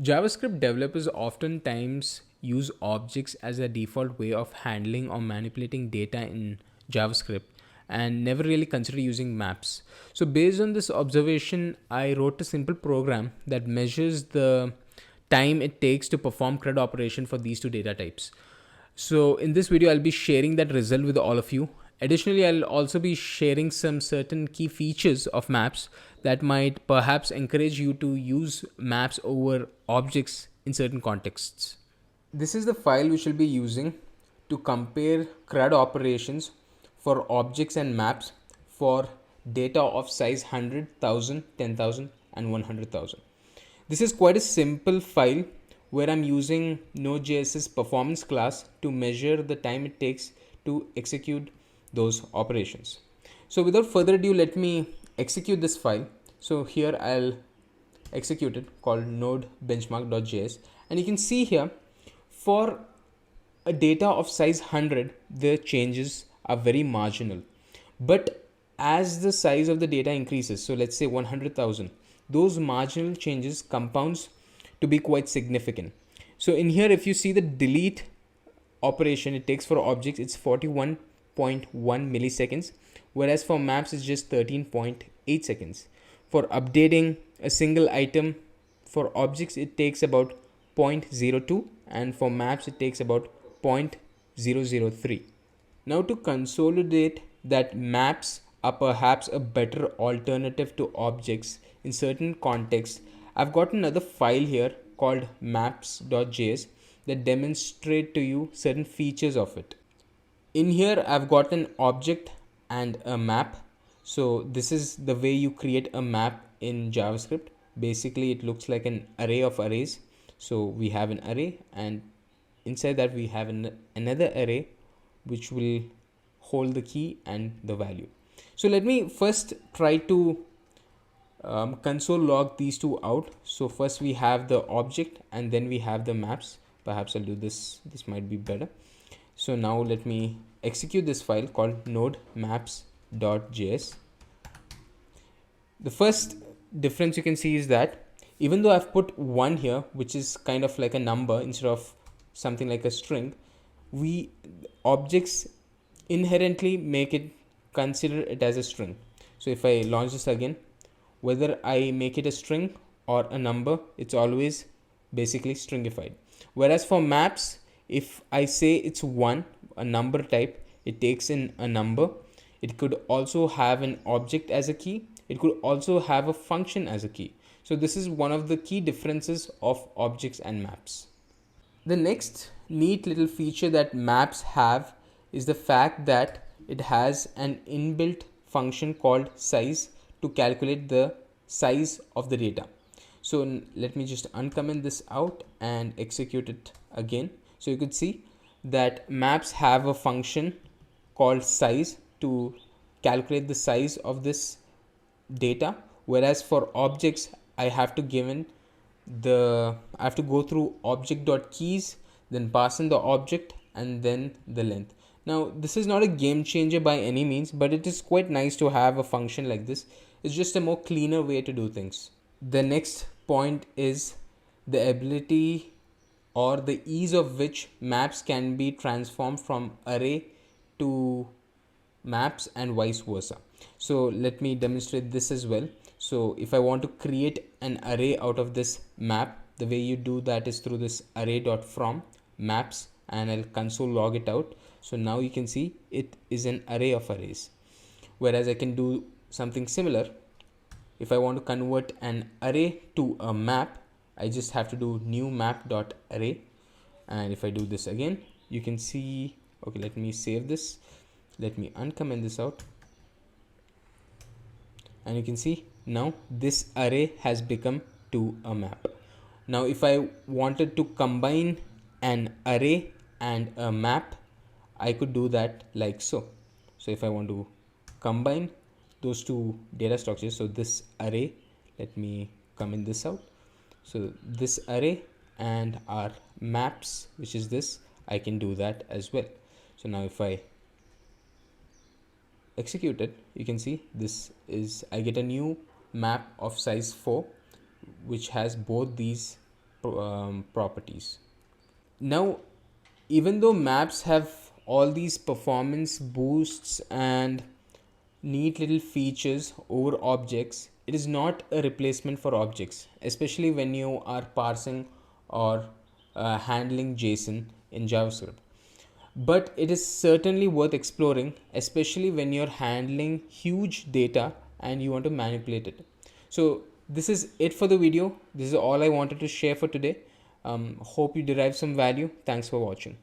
JavaScript developers oftentimes use objects as a default way of handling or manipulating data in JavaScript and never really consider using maps. So, based on this observation, I wrote a simple program that measures the time it takes to perform CRUD operation for these two data types. So in this video, I'll be sharing that result with all of you. Additionally, I'll also be sharing some certain key features of maps that might perhaps encourage you to use maps over objects in certain contexts. This is the file we shall be using to compare CRUD operations for objects and maps for data of size 100, 1000, 10,000 and 100,000. This is quite a simple file where I'm using Node.js's performance class to measure the time it takes to execute those operations. So without further ado, let me execute this file. So here I'll execute it, called node benchmark.js, and you can see here for a data of size 100 the changes are very marginal, but as the size of the data increases, so let's say 100,000, those marginal changes compounds to be quite significant. So in here, if you see the delete operation it takes for objects, it's 41.1 milliseconds, whereas for maps it's just 13.8 seconds. For updating a single item for objects it takes about 0.02, and for maps it takes about 0.003. Now to consolidate that maps are perhaps a better alternative to objects in certain contexts, I've got another file here called maps.js that demonstrate to you certain features of it. In here I've got an object and a map. So this is the way you create a map in JavaScript. Basically it looks like an array of arrays. So we have an array, and inside that we have another array which will hold the key and the value. So let me first try to console log these two out. So first we have the object and then we have the maps. Perhaps I'll do this might be better. So now let me execute this file called node maps.js. The first difference you can see is that even though I've put 1 here, which is kind of like a number instead of something like a string, we objects inherently make it consider it as a string. So if I launch this again, whether I make it a string or a number, it's always basically stringified. Whereas for maps, if I say it's 1, a number type, it takes in a number. It could also have an object as a key. It could also have a function as a key. So this is one of the key differences of objects and maps. The next neat little feature that maps have is the fact that it has an inbuilt function called size to calculate the size of the data. So let me just uncomment this out and execute it again. So you could see that maps have a function called size to calculate the size of this data, whereas for objects I have to go through object.keys, then pass in the object and then the length. Now this is not a game changer by any means, but it is quite nice to have a function like this. It's just a more cleaner way to do things. The next point is the ability or the ease of which maps can be transformed from array to maps and vice versa. So let me demonstrate this as well. So if I want to create an array out of this map, the way you do that is through this array.from maps, and I'll console log it out. So now you can see it is an array of arrays. Whereas I can do something similar. If I want to convert an array to a map, I just have to do new map.array. And if I do this again, you can see, okay, let me save this. Let me uncomment this out. And you can see now this array has become to a map. Now if I wanted to combine an array and a map, I could do that like so. So if I want to combine those two data structures, so this array, let me comment this out. So this array and our maps, which is this, I can do that as well. So now if I execute it, you can see this is, I get a new map of size 4 which has both these properties. Now, even though maps have all these performance boosts and neat little features over objects, it is not a replacement for objects, especially when you are parsing or handling JSON in JavaScript. But it is certainly worth exploring, especially when you're handling huge data and you want to manipulate it. So this is it for the video. This is all I wanted to share for today. Hope you derive some value. Thanks for watching.